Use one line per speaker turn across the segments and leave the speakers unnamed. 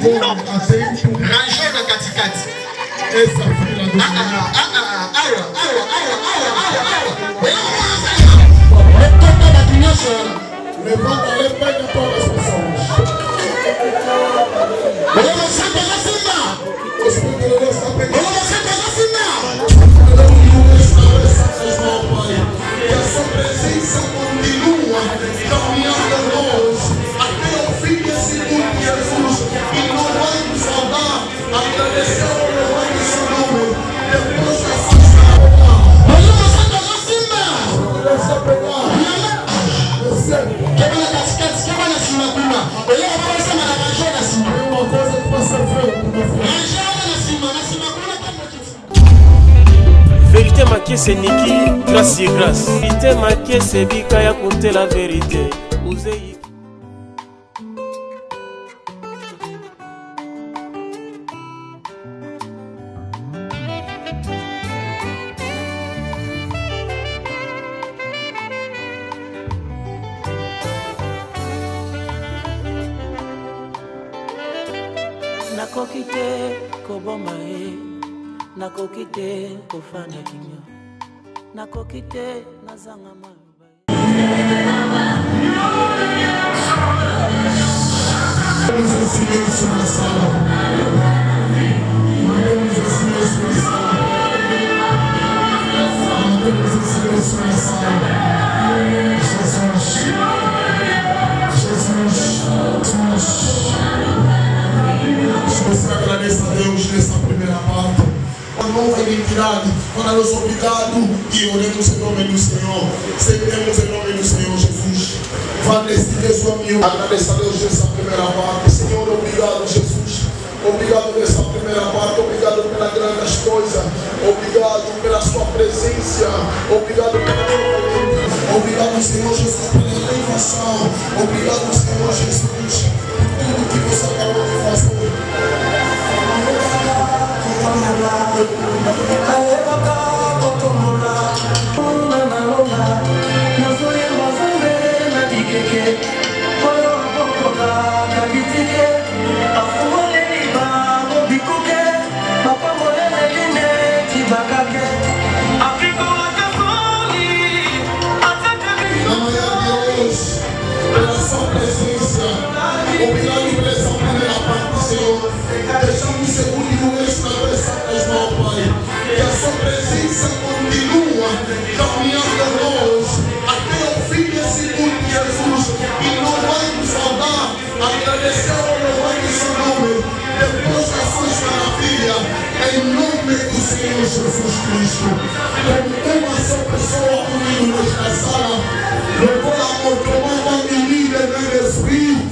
Rangez na katikati.
Vérité maquée c'est Niki, grâce et grâce. Vérité maquée c'est Bikaya compter la vérité. Ouzei.
Nakokite kobomae, nakokite kofana kimya, nakokite nazanga maluba.
Você agradece a Deus nessa primeira parte. Uma nova identidade. Para nós obrigado e oremos em nome do Senhor. Servimos em nome do Senhor Jesus. Vá nesse Deus amigo. Agradeça a Deus nessa primeira parte. Senhor, obrigado Jesus. Obrigado nessa primeira parte. Obrigado pelas grandes coisas. Obrigado pela sua presença. Obrigado pela sua presença. Obrigado Senhor Jesus pela elevação. Obrigado Senhor Jesus por tudo que você acabou de fazer. Obrigado por essa primeira parte, Senhor. Deixamos o segundo e o resto na pressão das mãos, Pai. Que a sua presença continua caminhando a nós até o fim desse mundo, Jesus. E não vai nos faltar agradecer ao louvor do seu nome. Depois das suas maravilhas, em nome do Senhor Jesus Cristo. Como uma só pessoa unindo nesta sala, louvor amor, tomar uma menina no Espírito.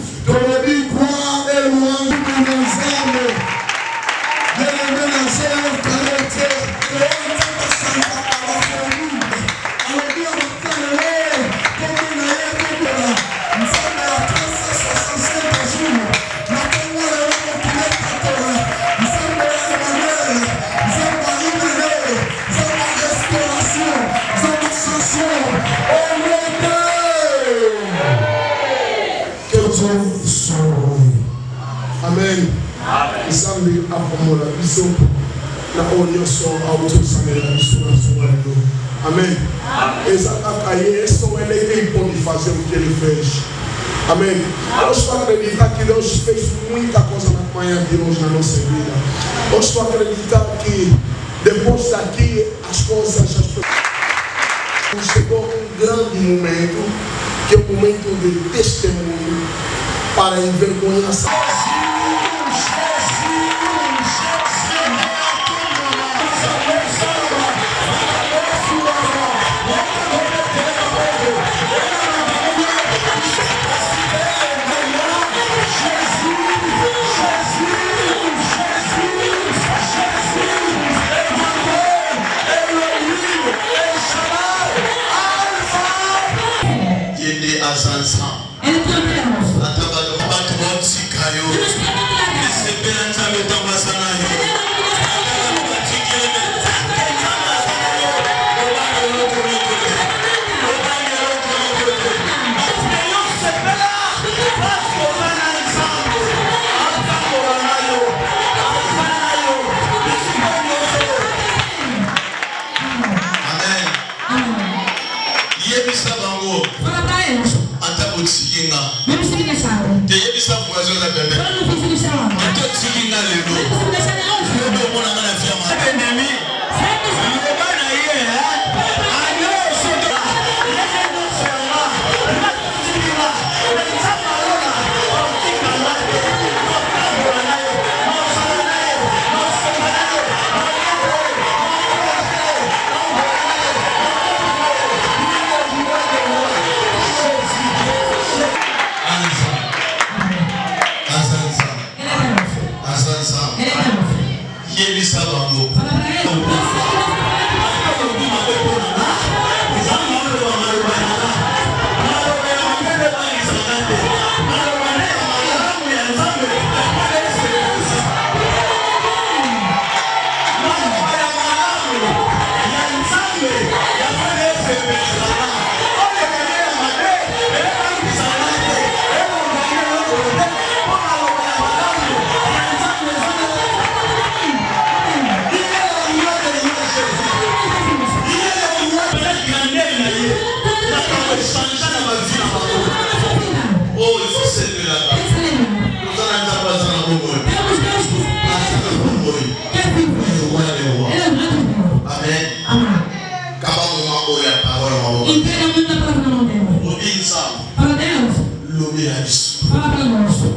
Amen. Isambi apamola biso na onyoso autosamela biso na songo. Amen. Ezaka yeso ele pode fazer o que ele fez. Amém. Eu estou acreditando que Deus fez muita coisa na manhã de hoje na nossa vida. Eu estou acreditando que depois daqui as coisas chegou um grande momento, que é o momento de testemunho para envergonhar. Azansa. Atabalo batu botsi kayo.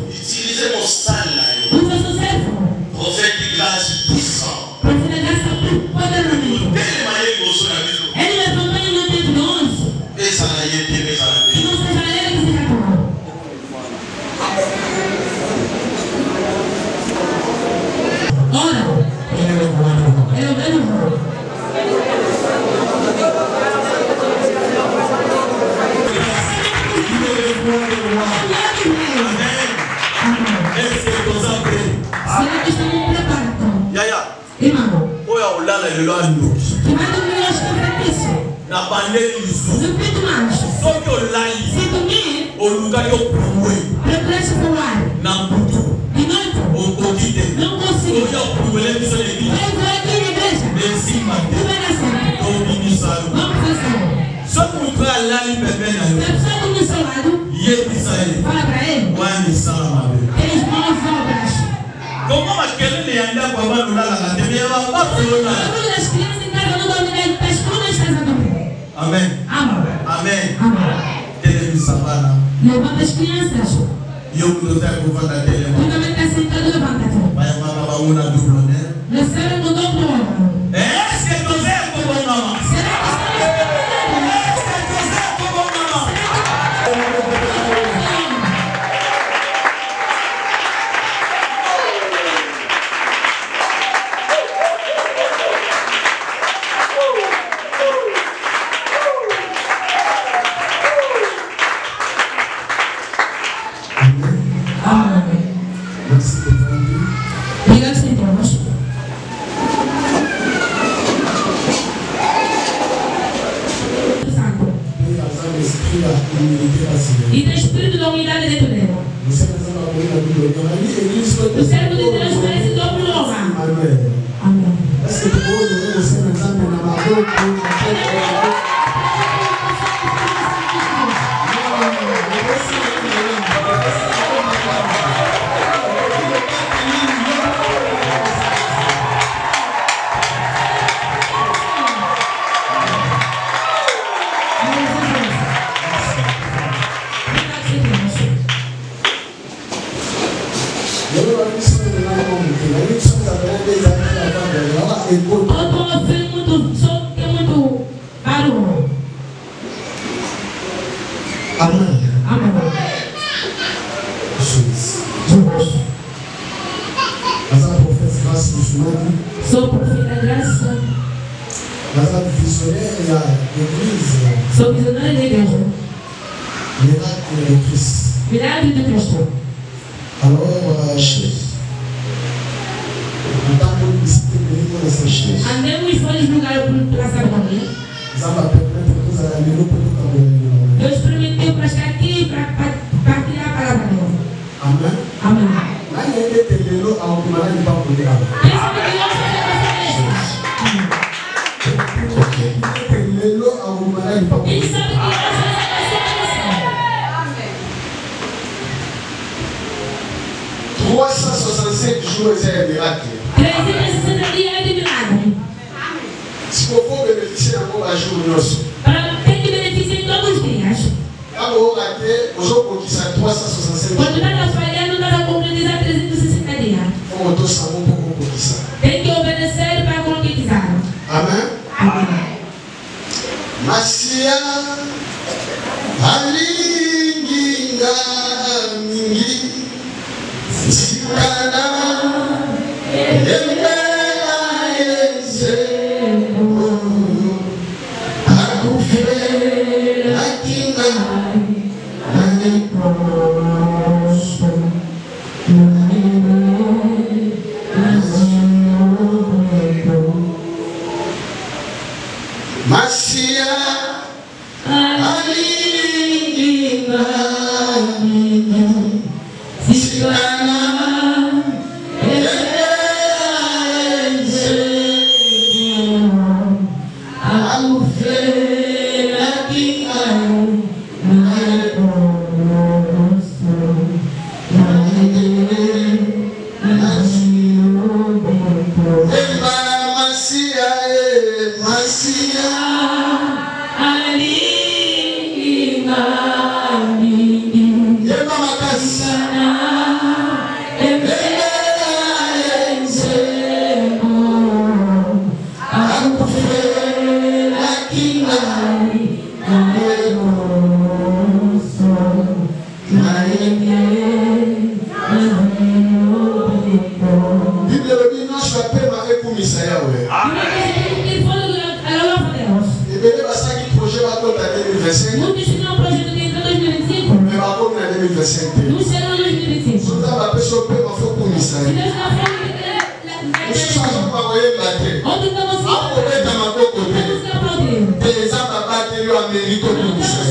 Utilisez mon salle là. Prophète de grâce puissant. Et ça n'a été, mais ça n'a été. Yaya, oya olala lelo andoki. Na bandeli lisu. Soki olali. Oluka yo kumwe. Na mbutu. Okoki te. Oya kumwele biso lebi. Merci mate. Obini salu. Soki mutu alali pepe na yo. Yebisa ye. Wani sala mabe. Comment ma kelele yanda kwa bando la la tebe ya ba solo. Amen. Amen. Tele sabana.
Levanta as crianças.
Eu não tenho que levantar tele.
Tu também está sentado, levanta-te.
Vai mama ba una duplo, né?
Recebe no dobro.
É, se tu zé como mama.
Será que e do espírito da unidade dentro dela. O servo de Deus merece dobro honra. Amém. Sou profeta da graça. Sou visionário da igreja. Milagre de Cristo. Andemos fora de lugar para saber. Deus prometeu para estar aqui para partilhar a palavra dele. Amém. Amém. Ele sabe que nós vamos
365 jours é miracle.
360 dias é de milagre.
Se for beneficiar agora jour nosso.
Para ter que beneficiar todos os dias. Quando está falhando, não dá para concretizar 360 dias. Tem que obedecer para concretizar.
Amém?
Amém.
Masia alinginga mingi sikana emela yeze akufe akinga Masia alinginga sikana Masia 2025.
Muitos tinham um projeto de entrar em 2025.
Mais par contre, en 2025.
Não chegam em 2025.
Sous la pessoa peut pas faire pour ça.
Se Deus não for,
Nous changeons par voyer battre.
ontem estamos
Ah, on est dans ma côté. Des gens à battre l'Amérique pour ça.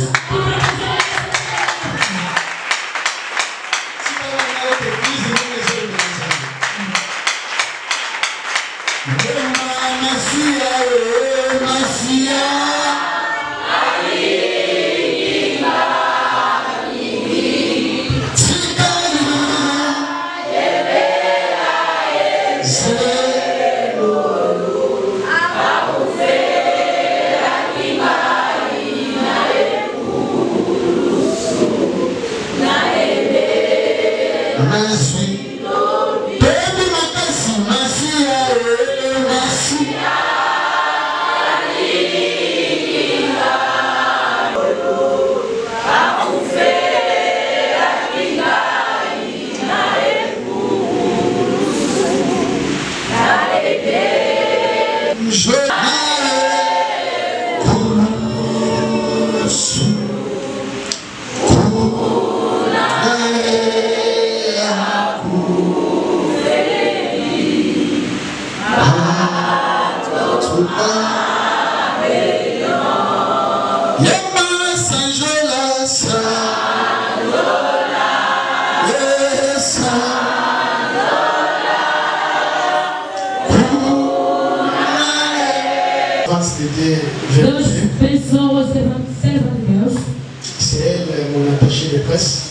C'est elle, mon attaché de presse.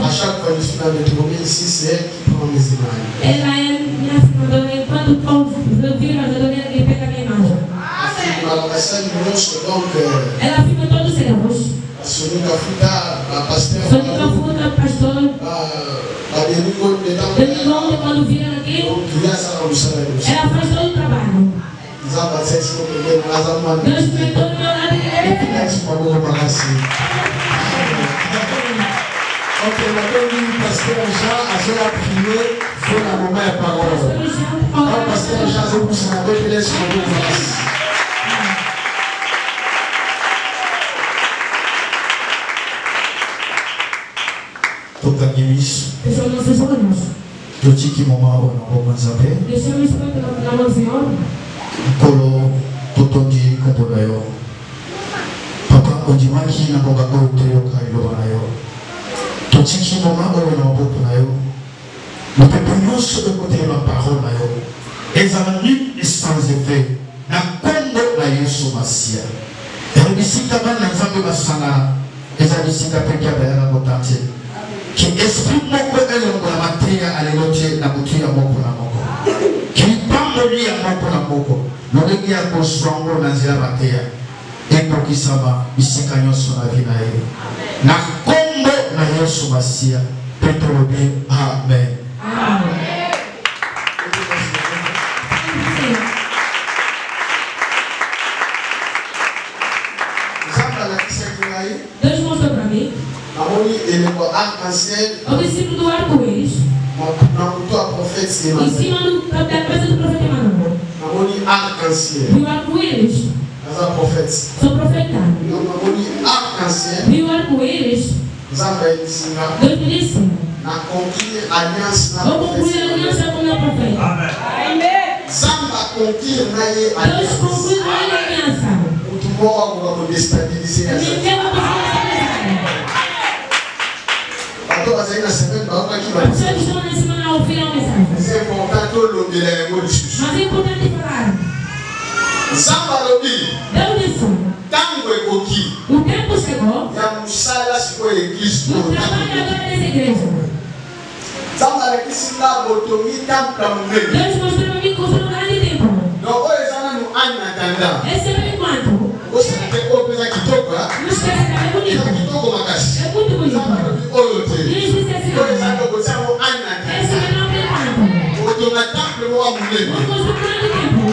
À chaque fois que je suis dans le tournée ici, c'est elle qui prend mes images.
Ela é minha filmadora enquanto eu viro as adorinhas que pega a minha imagem. Ela filma todos os servos.
Sonica Futa, pastor.
Domingo, quando vira aqui, ela faz todo o trabalho. Deus pegou no meu lado e
ok, maintenant, le pasteur Jean a fait la prière, il faut la maman et parole. Le pasteur Jean, c'est pour ça que je laisse mon place.
Tokangimis,
Deixa eu não ser só nós.
Totiki mama ona omanzabe,
Deixa eu responder na mão do Senhor.
Kolo totongi kapodayo. Papa ojimaki na boga oteyo kailo banayo. Totiki mama ona maboko nayo. Mapepo nyonso ekotela parole nayo. Ezala nul et sans effet. Na kombo na Yesu Masia. Bisika bana nzambe basangana. Ezala bisika peke ya botante. Qui esprit moko elongo la materia alelote na kutia moko na moko. Qui pamoli ya moko na moko. Nongi ya koswango na nzela materia. Eko kisaba bisika nyonso na vie na ye. Na kombo na Yesu Masia. Petro bi amen.
Amen. Deus mostrou para mim o discípulo do arco-íris em cima da cabeça do profeta Emmanuel. Viu o arco-íris? Sou profeta. Viu o arco-íris? Deus me disse: vou concluir aliança com o meu profeta. Deus conclui a aliança. Pessoas estão nessa semana a ouvir a mensagem. Mas é importante falar. Deus disse: o tempo chegou. O trabalho agora dessa igreja. Deus mostrou para mim construir um grande templo. Esse é o enquanto. Não esquece que é bonito. É muito bonito. Deus disse assim: esse é o nome enquanto. Vamos construir um grande templo.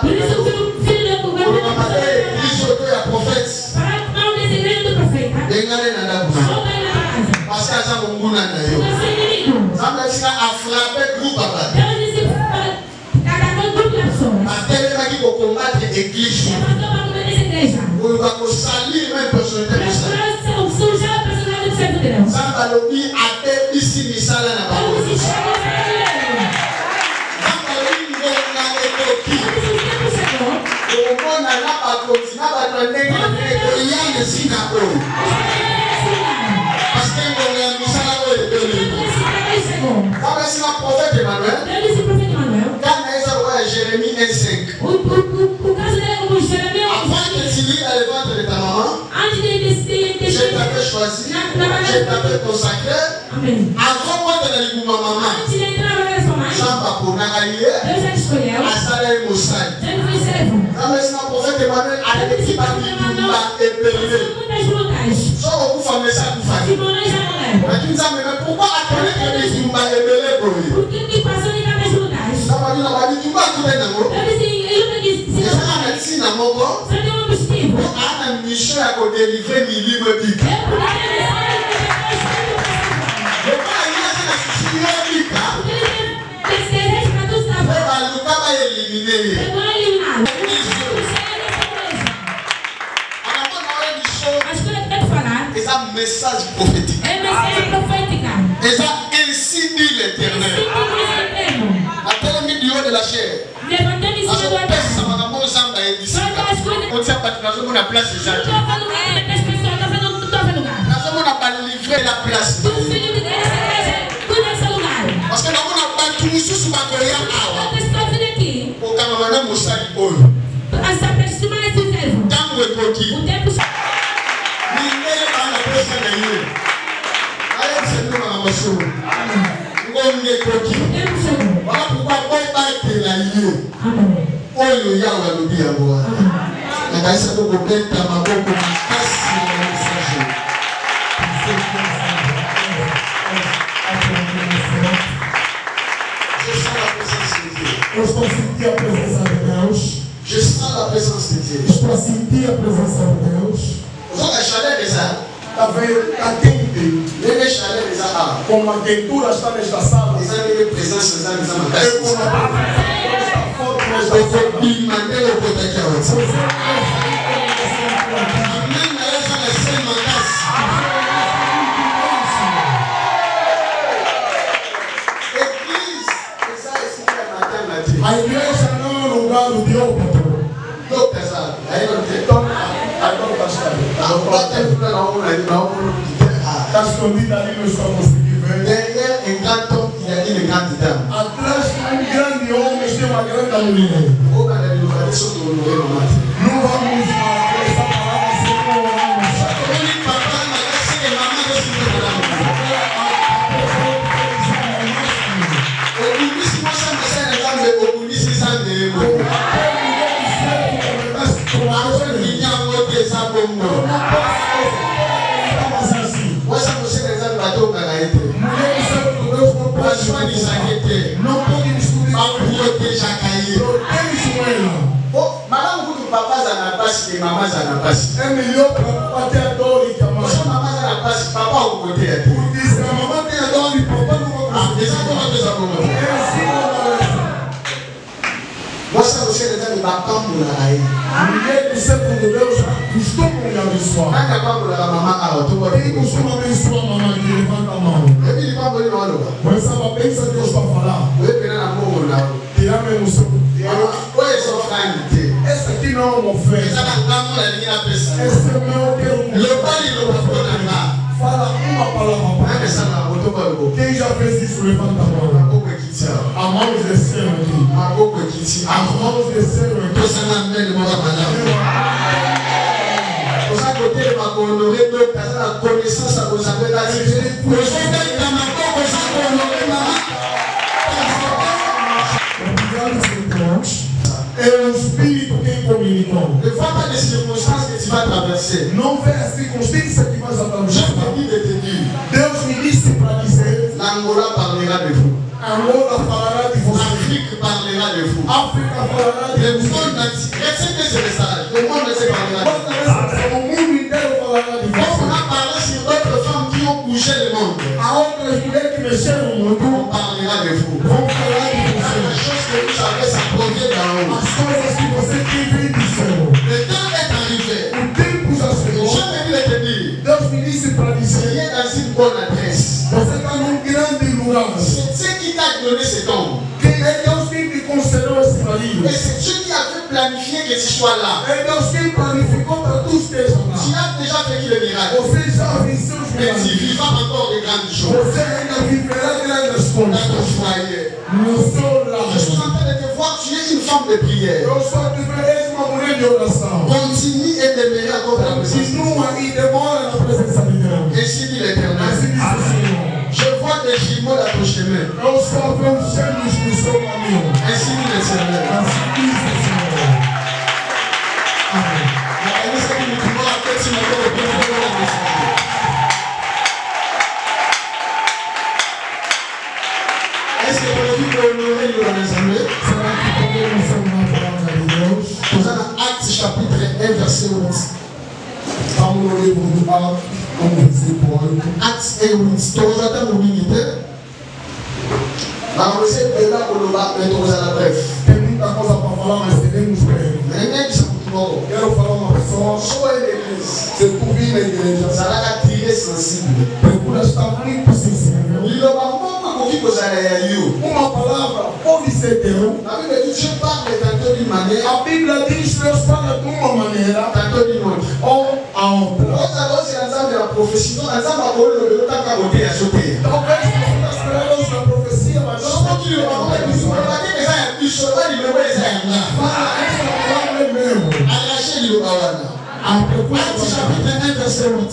Por isso o filho do governo monguna na yo. Nzambe asinga afrape groupe abata. Atelemaki kokombattre église. Oyo bakosalir même personnalité kosala. Nzambe alobi abebisi misala na bango. Nzambe alobi ngonga ekoki. Omona na bakonzi na bato ndenge na ndenge koya esika oyo. Parce que ngonga ya misala oyo ebele. Nzambe asinga prophète Emmanuel. Quand Naïsa voit Jérémie 1:5. Avant que tu lis dans le ventre de ta maman, je t'avais choisi, je t'avais consacré. Avant moi de la ligue maman, Samba Ponagaye, Asala et Moussad. Quand le prophète Emmanuel a dit par Bimba et Pelé. Soit on vous fait ça, vous faites. Mais pourquoi attendre que Bimba et Pelé pour lui? On a une mission à délivrer mes livres bibliques. Et ça, message prophétique. Et ça, ainsi dit l'Éternel. La télé de la chair. On tient pas de la place des gens. On n'a pas livré la place. Parce que nous n'avons pas tout sous ma colère. Pour que madame Moussali Paul. Tant que Koki. Voilà pourquoi on va être là. Oyo ya walobi ya boa. Na kaisa ko beta maboko makasi na message. Je sens la présence de Dieu. Je sens la présence de Dieu. Je sens la présence de Dieu. Vous avez chaleur de ça. Les chaleurs de ça. Comme ma gueule la chaleur de ça. Les amis de présence de ça. Derrière un grand homme, il y a une grande dame. Madame, vous papa ça n'a pas si maman ça n'a pas si. Un million papa t'es adoré comment? Maman ça n'a pas si papa au côté. Pour dire maman t'es adoré papa nous. Ah, déjà comment tu ça comment? Moi ça aussi les amis papa pour la raille. Il est pour de l'heure je tombe pour la histoire. Quand papa pour la maman à tout va. Il nous sommes en histoire maman qui est pas maman. Et puis il va venir là. Moi ça va payer ça que je pas là. Oui, bien là pour là. Il a même nous sommes. Oui, son frère. Est-ce que non mon frère? Est-ce que le bal il va faire là? Fala uma palavra. É essa na autobalo. Quem já fez isso levanta a mão. A boca que tira. A mão descendo aqui. A boca que tira. As mãos descendo aqui. Você não anda de boa maneira. Você pode ter uma honorer do casal a connaissance a vous avez la vérité. Você tem que dar uma boca você honorer maman. É o Espírito quem comunicou. Ne vois pas les circonstances que tu vas traverser. Não vê as circunstâncias que vas atravessar. Je t'ai dit de te dire. Deus me disse para dizer. L'Angola parlera de vous. Angola falará de vous. Afrique parlera de vous. África falará de vous. Le monde entier. Recevez ce message. Le monde entier parlera de vous. O mundo inteiro falará de vous. On a parlé sur d'autres femmes qui ont bougé le monde. On parlera de vous. La chose que vous savez, ça provient d'en haut. Le temps est arrivé. Je vais te dire. C'est dans une bonne adresse. C'est ce qui t'a donné ce temps. Et c'est Dieu qui a fait planifier que tu sois là. Tu as déjà fait le miracle. Mais tu vivras encore de grandes choses. Dans ton foyer. Je suis en train de te voir, tu es une femme de prière. Continue et demeurer encore dans la présence. Ainsi dit l'Éternel. Je vois des jumeaux à ton chemin. Ainsi dit l'Éternel. Est-ce que vous avez vu que nous avons assemblée? Nous avons Actes chapitre 1 verset 8. Actes 1 8. Nous avons l'unité. Nous avons bref. C'est pour vivre l'église. Ça va attirer sensible. La Bible dit je parle tantôt d'une manière. La Bible dit je parle d'une manière. Tantôt d'une autre. La prophétie. Donc Actes chapitre 1 verset 8.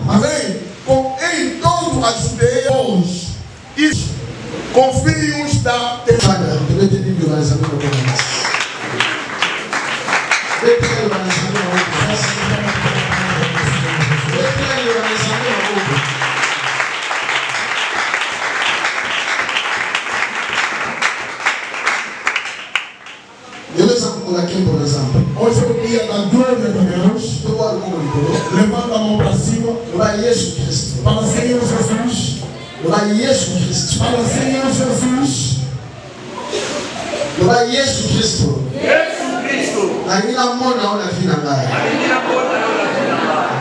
Amém. Em todo Deus confie-os da terra. Hoje é o dia da glória de Deus. Levanta a mão para cima. Para Senhor Jesus. Para Senhor Jesus. Para Jesus Cristo. Ainda mona ona fina ngai.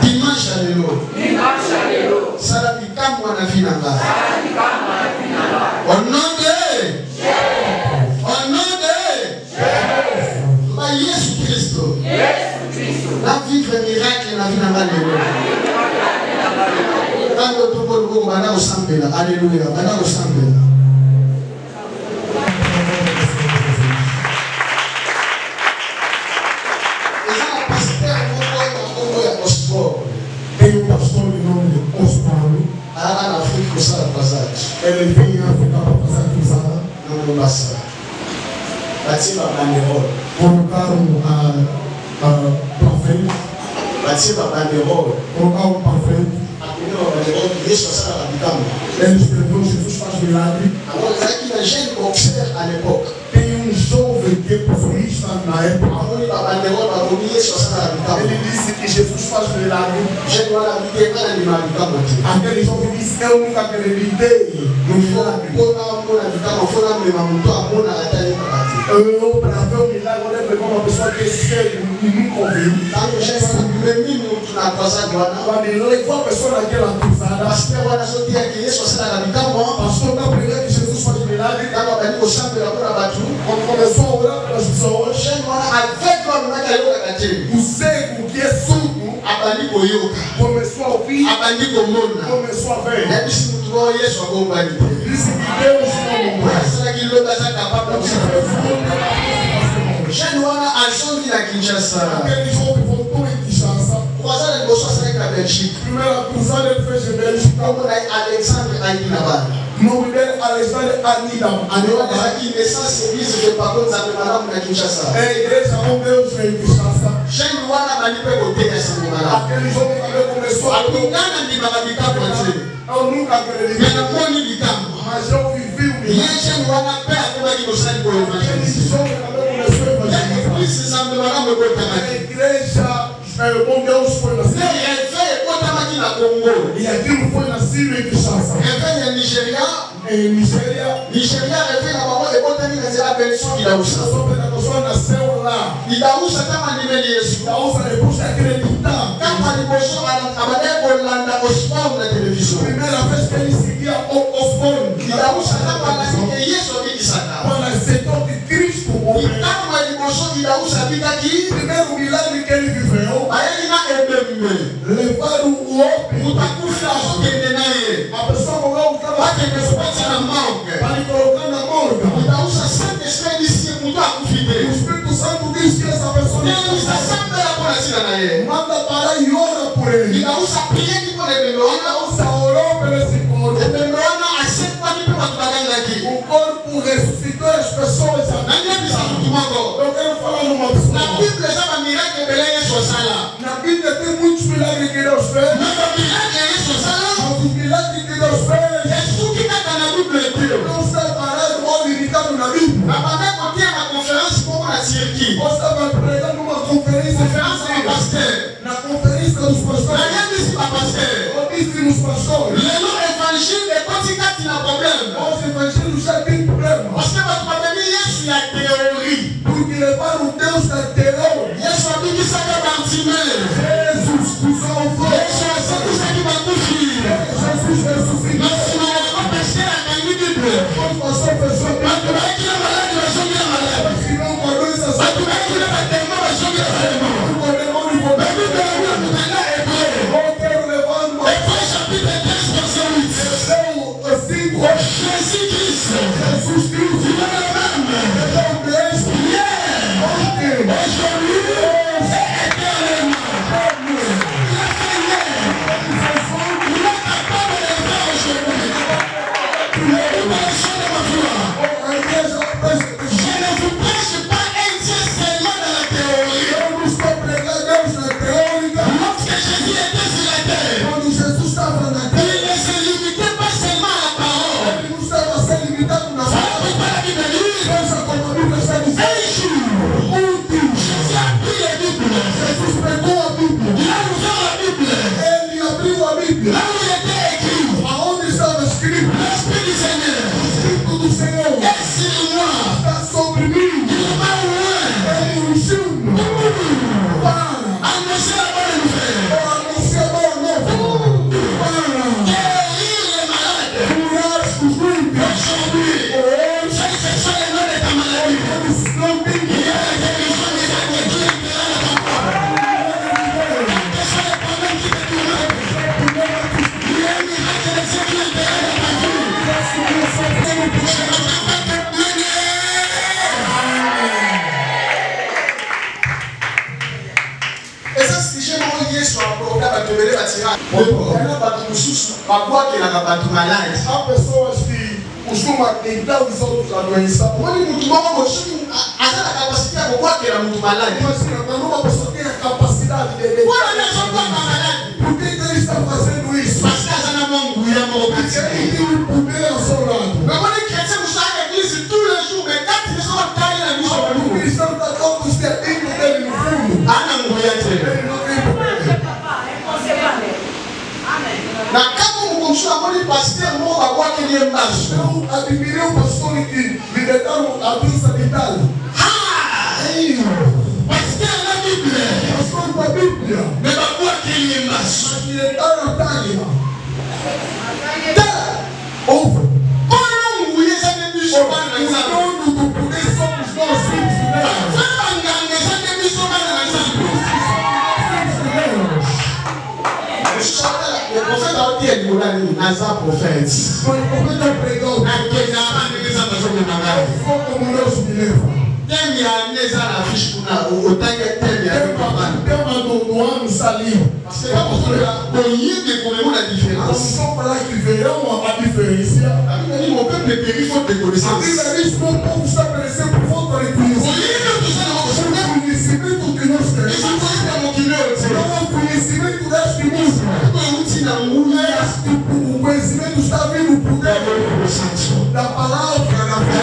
Dimanche lelo. Sala bikamwa na fina ngai. Ononde. Jésus Christ. La vivre miracle la vie dans l'année. Quand le tout bon goût bana osambela. Alléluia. Bana osambela. Et ça le pasteur mon sport. Et le pasteur du nom de Osman. À l'Afrique ça la passage. Elle vient en Afrique pour passer tout ça. Non non basta. Batiba banderole. Colocar prophète. Batiba banderole. Colocar prophète. Aquele banderole que Deus passava na Bicama. Ele escreveu Jesus faz milagre. Agora isso aqui na gente boxer à l'époque. Tem jovem que é profetista na época. Ele disse que Jesus faz milagre. Aquele jovem disse eu nunca acreditei no milagre. Para ver o milagre, olha para uma pessoa que é cego e nunca ouviu. Quando ele levou a pessoa naquela cruzada, pastor está pregando que Jesus faz milagre. Quando começou a orar pelas pessoas, o cego que é surdo começou a ouvir, começou a ver. Disse que Deus aquele jovem voltou em Kinshasa. Primeira cruzada ele fez em Bélgica. Alexandre Aguinabar. O nome dele é Alexandre Aguinabar. É a igreja onde Deus veio em Kinshasa. Aquele jovem também começou a tocar. Eu nunca acreditei. Mas eu vivi o milagre. Aquele jovem também começou a evangelizar. A igreja onde Deus foi nascido. réveille le Nigeria. Nigeria réveille la maman et quand elle dit la benediction il a aussi. Il a aussi kama nimeliyesu. Kama nibosho abadeko landa Osborne na television. Il a aussi kama la Yesu akisaka. Kama nibosho il a aussi abikaki. Ayina ebembe. Mutakufa okende naye. Wake kesopati na morgue. Il a aussi saint esprit ici mutakufide. Il a aussi prié qui pour les pour ressusciter les personnes. La Bible est un miracle de l'année sur ça là. La Bible est muito milagre que Deus fez. Jesus que está na Bíblia. Não está parado ou limitado na Bíblia. A maneira que tem uma conferência como na Cirque. Você vai pregar numa conferência com pastor. Na conferência dos pastores. Na disse para pastor. Eu disse nos pastores. O evangelho é quase que não problema. O evangelho já tem problema. Você vai fazer isso na teoria. Porque levar o Deus da teoria. Jesus sabia que sabe Bartimeu. Jesus o salvou. Jesus sabe que vai fugir. Jesus ressuscitou. Mas não é para pastor a Bíblia. Quando pastor fechou a Bíblia. Mas vai tirar malade, vai jogar malade. Se não uma doença, vai tirar vai ter uma vai jogar malade. O demônio vai Jesus Cristo, há pessoas que costumam tentar os outros a doença. Imagina, quando uma pessoa tem a capacidade de por que ele está fazendo isso? Porque ele tem o poder ao seu lado. O cristão está todo os dentro dele no fundo. Ele não tem poder. Na capa do consultório, pastor morra com aquele embaixo. Eu admirei o pastor que me deram a doença de tal. Pastor na Bíblia. Pastor da Bíblia. Me deu aquele embaixo. Mas me deram a talha. Ovo. Como o Yesu é bicho para nós. O dono do poder somos nós, filhos de Deus. O profeta a dit que Naza prophète. O profeta pregou. Tem a neza na ficha o tanque tem a do ano saliu. Parce que o yide como a diferença. Só para que verão a diferença. O peuple périt faute de connaissance. A Bíblia diz que o povo está perecendo por falta de conhecimento. O conhecimento que nós temos. Não é o conhecimento deste mundo. O conhecimento está vindo por dentro da palavra da fé.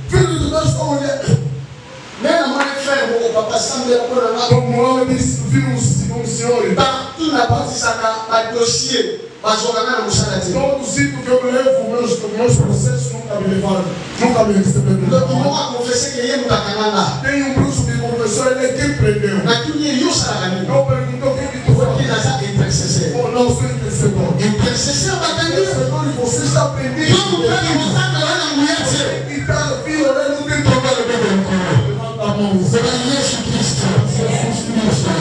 Filho de Deus, como é?
Comme moi, on dit, mon Senhor.
Partout n'a pas dit ça, un dossier. Donc,
si tu veux meus processos nunca me receberam.
Donc, il m'a confessé que il
tem bruxo que confessou, ele é quem prendeu.
Não
perguntou quem que tu foi.
intercesseur.
Não sou intercessor.
Intercesseur,
Intercessor, você está prendido. E está filho, ele não tem problema. Levanta a mão.
Jesus Cristo. Jesus Cristo.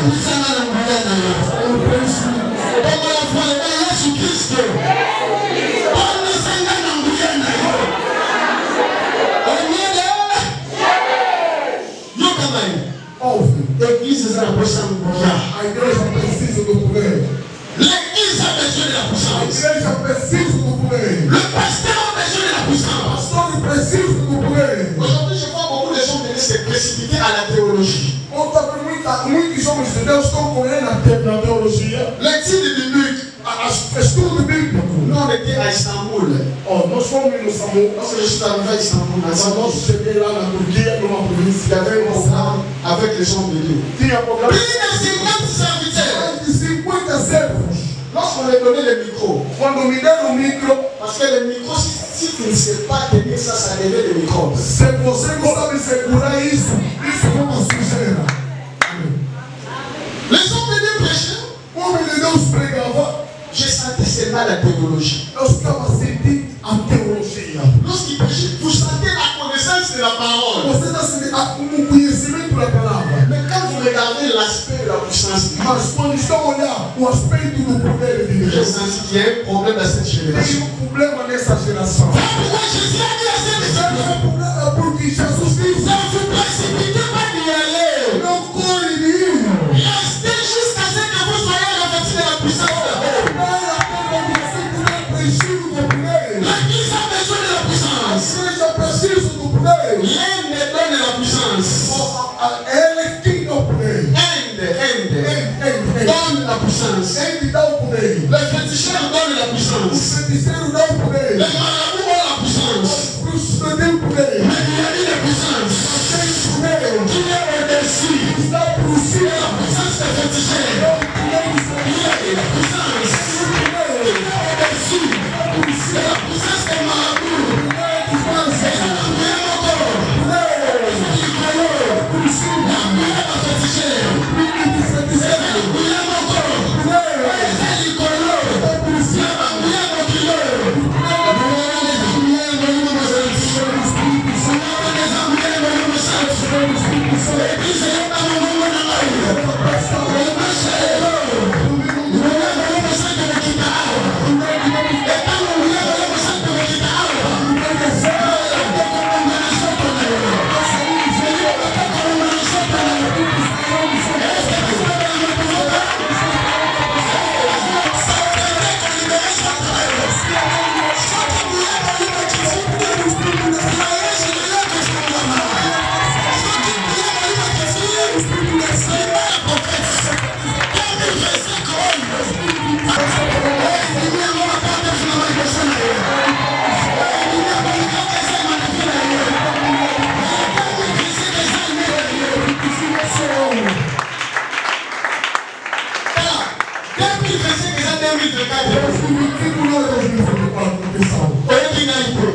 L'église a besoin de pouvoir.
A igreja precisa do poder.
L'église a besoin de la puissance.
A igreja precisa do poder.
Le pasteur a besoin de la puissance.
O pastor precisa do poder.
Aujourd'hui, je vois beaucoup de gens venir se précipiter à la théologie.
Muitos homens de Deus estão correndo na teologia.
L'étude biblique.
Estudo bíblico.
Nous, on était à Istanbul.
Nós fomos no Samu.
Lorsque je suis arrivé à Istanbul,
Nós cheguei lá na Turquia, numa província.
il y avait un programme avec les gens de Dieu.
Tinha programa.
Plus de 50 serviteurs.
Mais de 50 servos.
Lorsqu'on les donnait le micro.
Quando me deram o micro.
Parce que le micro, si tu ne sais pas tenir ça, ça devient le micro.
Se você não sabe segurar isso é uma sujeira.
Les hommes de Dieu prêchaient.
O homem de Deus pregava.
Je sentais seulement la théologie.
Eu estava sentindo a teologia.
Lorsqu'il prêchait, vous sentez la connaissance de la parole.
Você está sentindo o conhecimento da palavra.
Mais quand vous regardez l'aspect de la puissance,
Mas quando estão olhando o aspecto do poder de
j'ai
Deus,
senti qu'il y a un problème dans cette génération.
tem problema nessa geração.
Pourquoi Jésus a dit à cette génération?
Porque Jesus disse:
Ne vous précipitez pas d'y aller.
não corre de ir.
Restez jusqu'à ce que vous soyez revêtus de la puissance de Dieu. L'Église a besoin de la puissance. L'Inde donne la puissance. Inde donne la puissance. Les féticheurs donnent la puissance. Les marabouts ont la puissance. Mais il y a une puissance qui est au-dessus de la puissance des féticheurs. Il y a une puissance qui est au-dessus de la puissance des marabouts.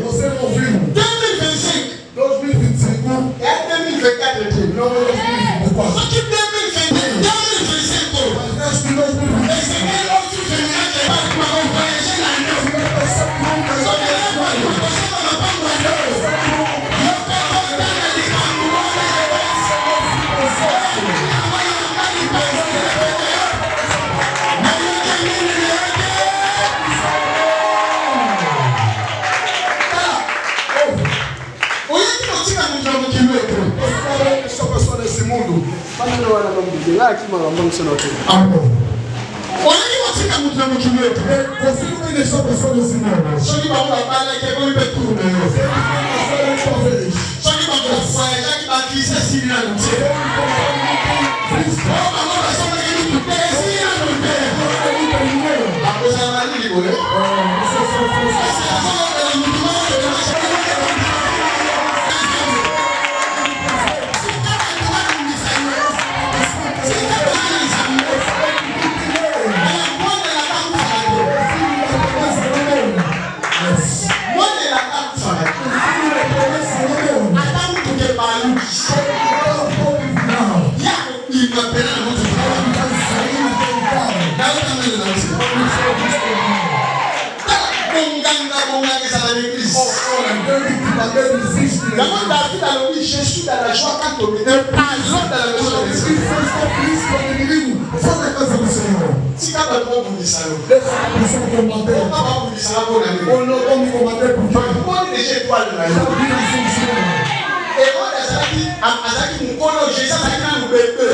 Você não viu?
2025
2025
é 2024 aqui.
não é 2024.
Só que 2025
Mas neste 2025
esse aqui é outro feminino que vai para o país de lá. Só que é para o país de lá.
Você não vai deixar a pessoa nesse mundo.
Só que vamos lá, vai que é bom e vai tudo. Só que vamos lá, já que vai ser assim, não sei. A coisa é mais livre, né? David a dit, je suis dans la joie quand on me dit, allons dans la maison de l'Esprit. Si quand on vous dit ça, on va vous dire ça pour l'année. On dit déjà étoile de la joie. Et moi, Azaki, mon colo, j'ai ça, ça qui nous bébé.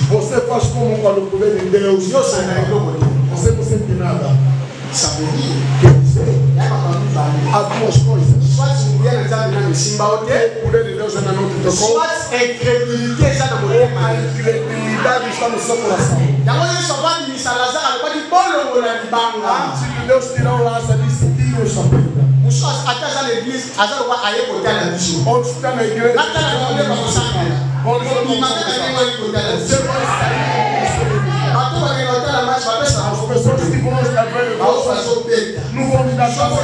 Você faz como quando o poder de Deus. Você não sente nada. Quer dizer, há duas coisas. O poder de Deus ainda não te tocou. A incredulidade está no seu coração. Antes de Deus tirar o Lázaro, disse: tira essa pedra. Onde está na igreja? As pessoas que vão estar vendo não vão me dar chance.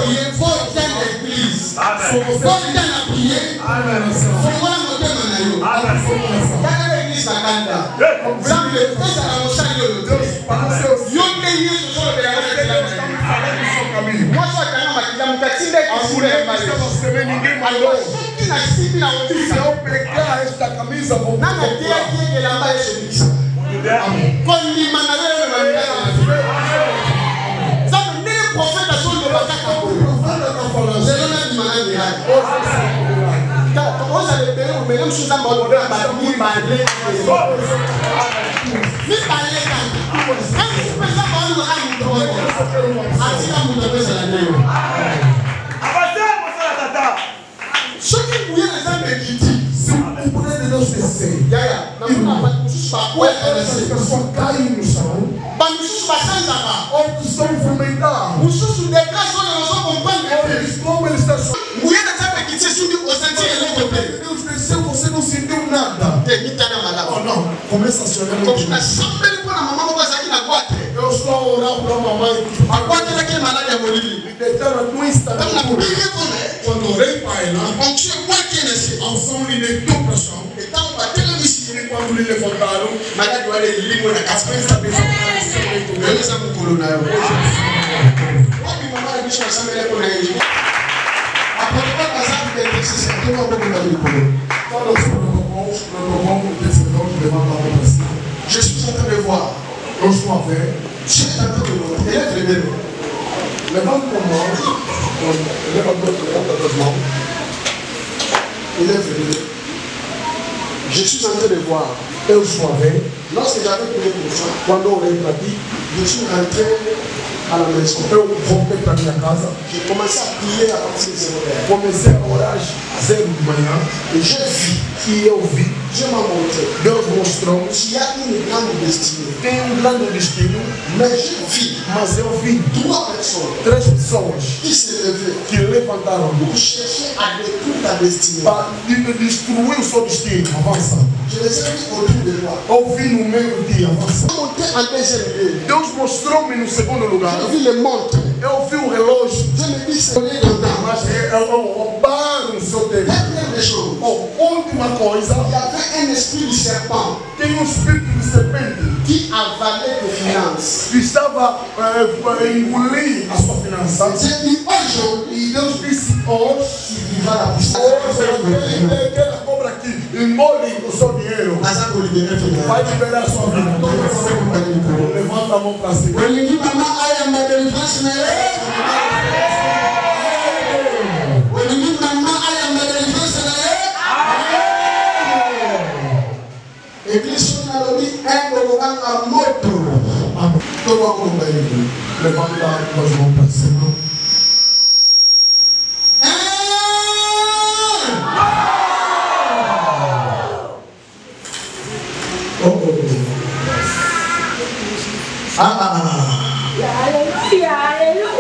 Je suis en train de voir. Je suis en train de voir. Lorsque j'avais prié pour ça, je suis rentré à la maison. J'ai commencé à prier à partir de 0 heure. Et j'ai vu, Dieu m'a montré qu'il y a une grande destinée. Mais j'ai vu 3 personnes qui se levaient pour chercher à détruire ta destinée. Je les ai mis autour de moi. Monter en deuxième lieu.
Deus mostrou-me no segundo lugar.
J'ai vu les montres.
Eu vi o relógio.
Je me dis, c'est donné dans ta
Mas roubaram o seu tempo.
Première des choses.
Última coisa.
Il y avait un esprit du serpent
Tem espírito de serpente
qui avalait tes finances.
que estava engolir a sua finança.
J'ai dit aujourd'hui,
E Deus disse hoje.
tu vivras la puissance.
Aquela cobra aqui engole o seu dinheiro.
Vai
Vai liberar a sua vida. Levanta a mão para cima. Levanta as mãos para cima.
Aleluia, aleluia.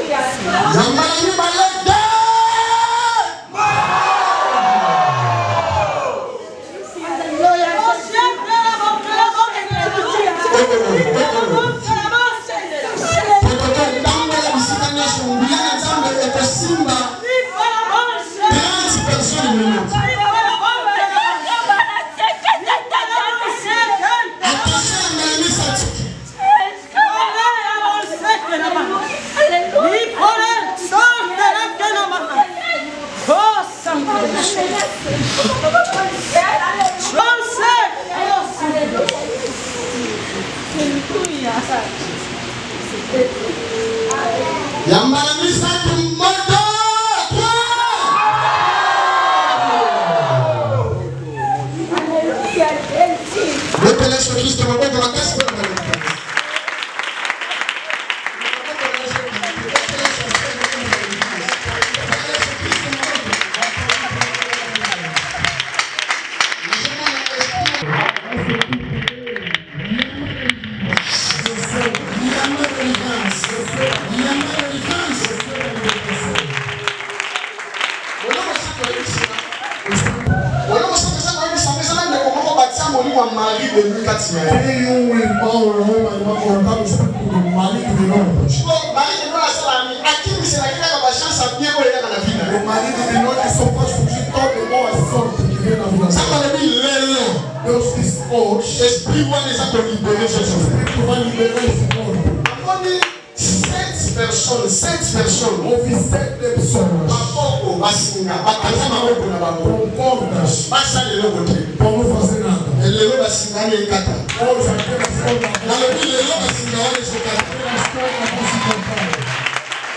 personnes, 7 personnes.
Houve 7 pessoas.
Maboko basinga, bakaza maboko na bango.
Concordas.
Basale loko te.
Vamos fazer nada.
Lelo basinga ni ekata.
Hoje apenas conta.
Na lobi lelo basinga wale sokata.
Apenas conta para se contar.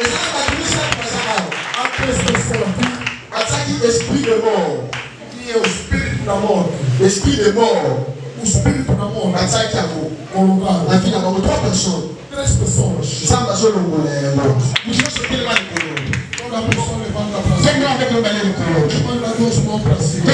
Ezala batumisa bazakao.
Há 3 pessoas aqui.
Bataki esprit de mort.
Que é o espírito da morte.
Esprit de mort.
O espírito da morte.
Bataki ako.
Colocado.
Na vida bango 3 personnes.
3 pessoas.
Samba zolongo lelo. Mutioso kelema likolo.
Toda pessoa levanta para cima.
Sema avec le balai likolo.
Manda 2 mãos para cima.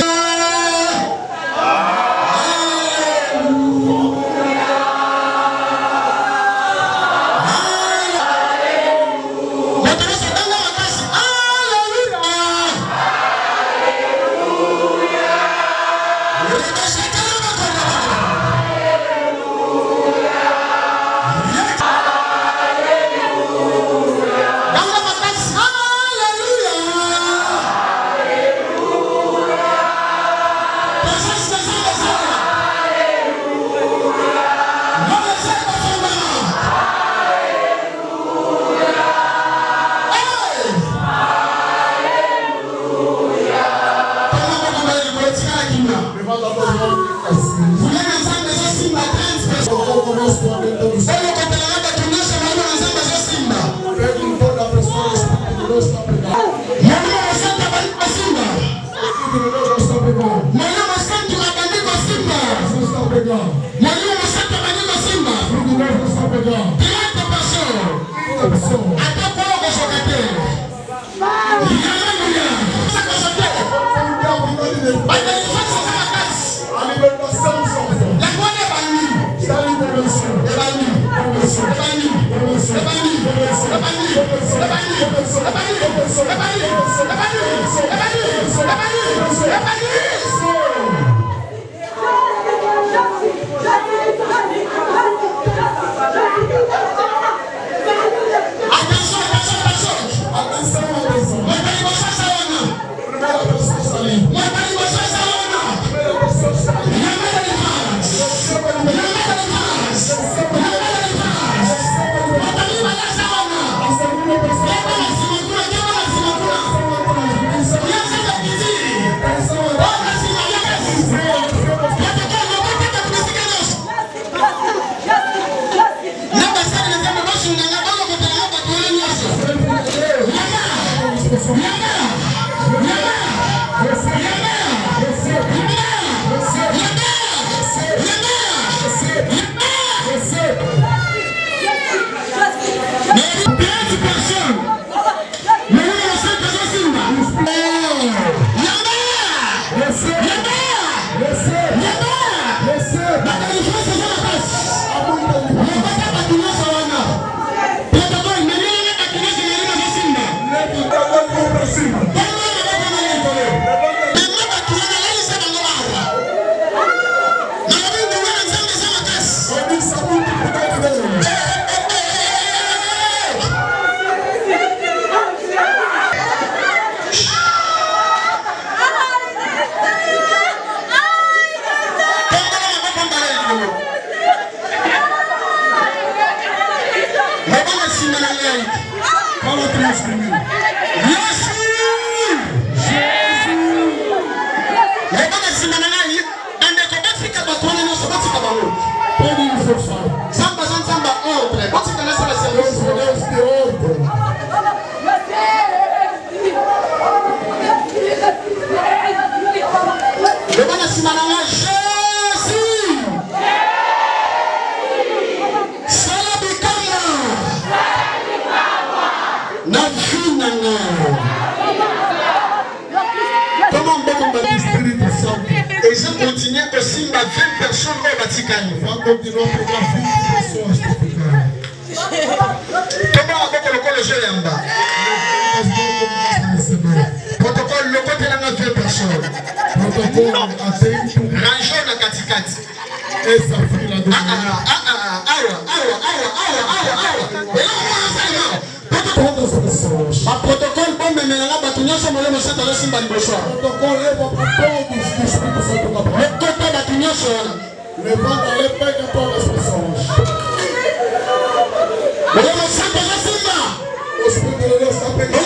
Espírito de Deus está pegando.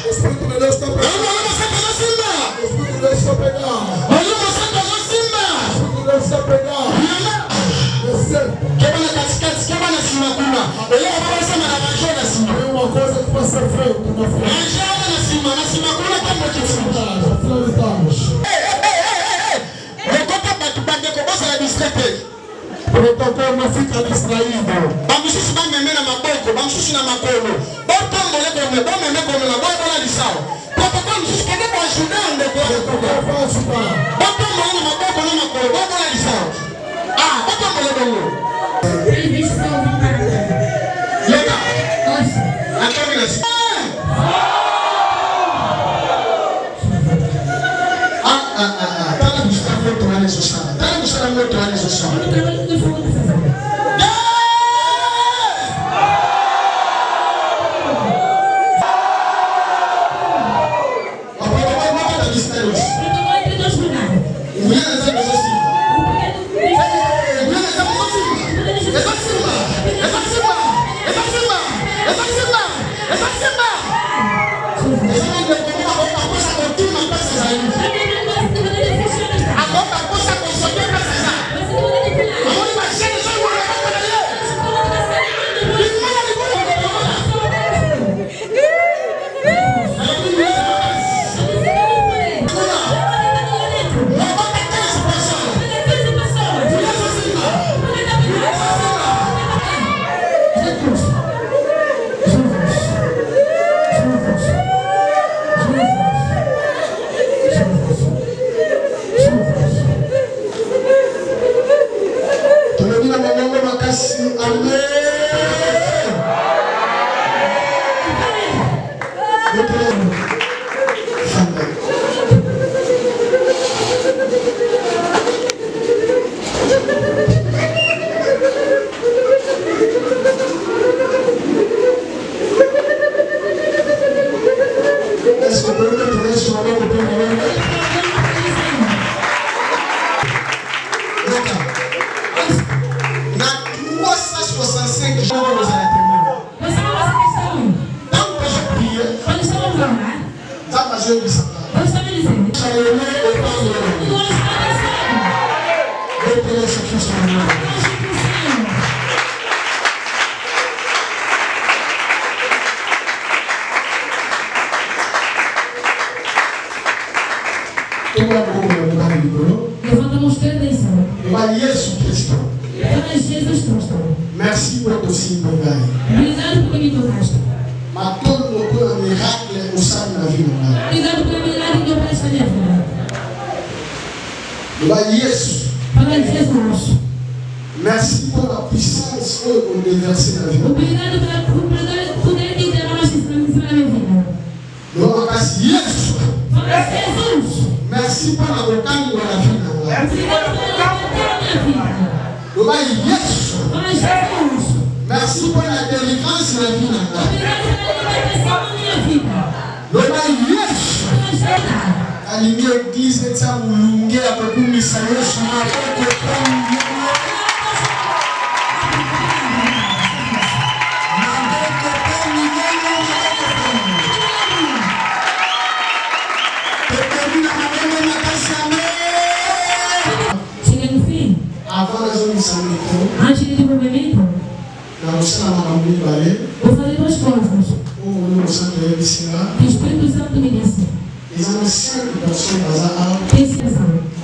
O Espírito de Deus está pegando. O Espírito de Deus está pegando. O Espírito de Deus está pegando. Tem uma coisa que vai ser feita na frente. O protocolo não fica distraído.
Levantamos ter atenção.
Jesus Cristo. Merci pour ton signe.
Obrigado por me tocaste.
Obrigado pelo milagre
que operaste na minha vida. Fala de Jesus.
Merci pour la puissance que vous déversez dans la vie.
Obrigado por poder que derramaste na minha vida. Fala de Jesus.
Merci pour la bocane de la vie.
Obrigado pela minha vida. Fala de Jesus.
Merci pour la délivrance de la vie.
Obrigado pela libertação da minha vida.
Alinhé l'église et ça vous longuez à beaucoup de messages sur la porte. Avant la zone sanitaire,
antes do movimento, vou fazer duas coisas. O Espírito Santo me disse.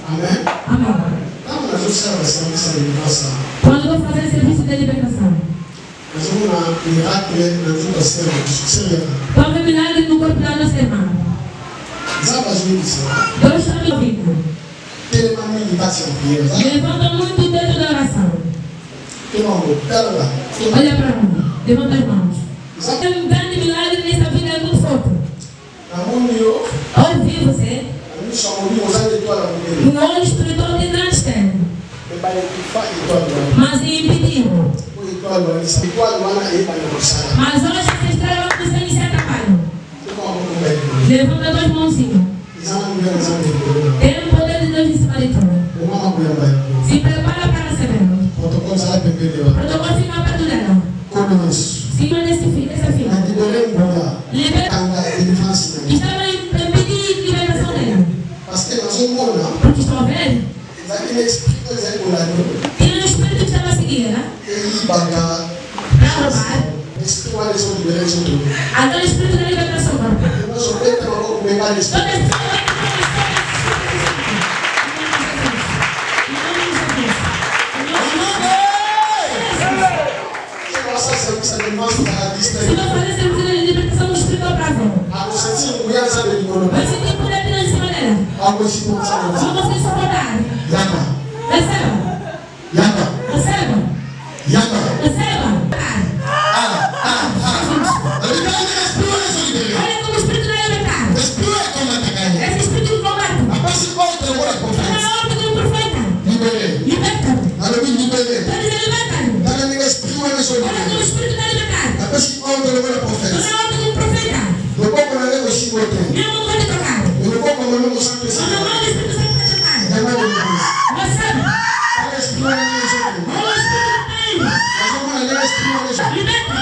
Amém.
Amém. Quando vou fazer serviço de libertação, qual é o milagre no corpo da nossa irmã? Deus está me ouvindo. Levanta muito o dedo da oração. Olha para mim, levanta as mãos. Tem um grande milagre nessa vida, é muito forte. Ouvi você. Um olho espiritual de grande externo, mas impedido. Mas hoje essa estrela vai começar a iniciar trabalho. Levanta duas mãozinhas. Tem o poder de Deus em cima de tudo. Se prepara para receber. O protocolo fica perto dela. Cima dessa filha.
Parce que dans un monde là,
Porque estou vendo.
il y a un esprit que vous avez là.
Tem espírito que estava a seguir, né?
Et il bagarre.
Para roubar.
L'esprit va les autres libérer les autres.
Aquele espírito da libertação, papai.
Nous sommes bêtes à l'eau, mais pas l'esprit.
Toda essa
Ça dénonce la distance.
se não fazer serviço de libertação espiritual para fora.
À vous sentir mourir ça de l'ignorance.
Vai sentir poder de dessa maneira.
À vous sentir ça de
Não consegue suportar.
Yaka.
Receba.
Yaka.
Receba.
Yaka.
Receba. Olha como o espírito da libertar. Esse espírito de combate. Na ordem do profeta. Liberta. Pode dizer liberta. Olha como o espírito da libertar. Na ordem do profeta. Mesmo pode tocar. Não, o Espírito Santo vai tocar. Receba. Olha o espírito da liberta. Liberta.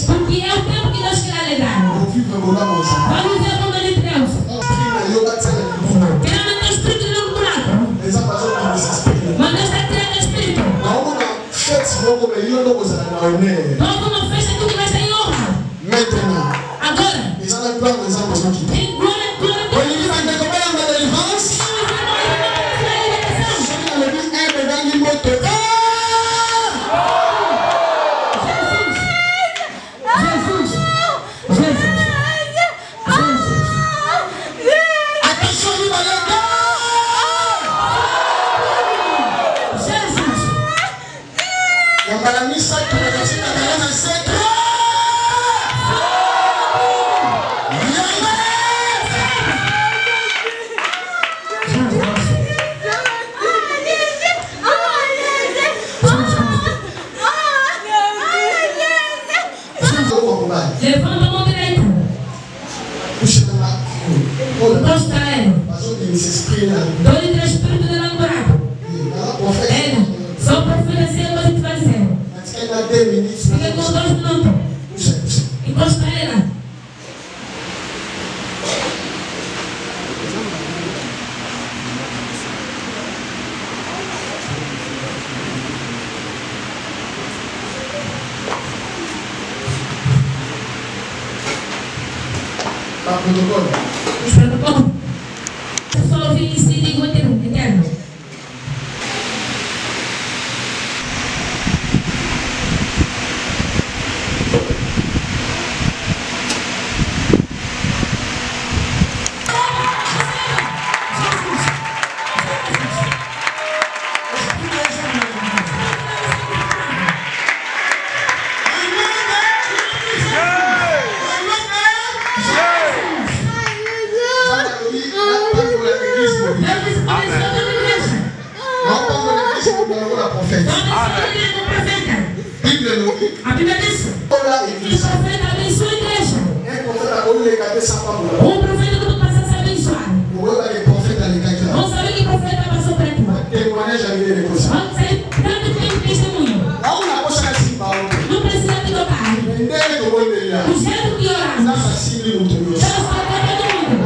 Porque é o tempo que Deus quer alegrar. Vamos ver quando ele Deus. Quer mandar o espírito no buraco. Mas Deus está tirando o espírito. Logo uma festa tudo vai ser em honra. Agora. Tem glória. Levanta a mão direita. Encosta ela. Dois três espíritos de namorado. Ela. Só para oferecer a coisa que vai dizer. Fica com 2 minutos. Encosta ela. Protocolo. Só ouvir em si e digo eterno. A Bíblia diz que o profeta abençoa a igreja. Um profeta quando passa a se abençoar. Vamos saber que o profeta passou por aqui. Vamos saber tanto tempo de testemunho. Não precisa te tocar. O jeito que oramos. Deus vai ter todo mundo.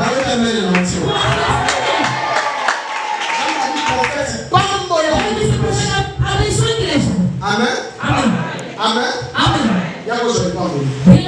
Olha que esse profeta abençoa a igreja.
Amen.
Amém.
Amen.
Amém.
Yako je pas.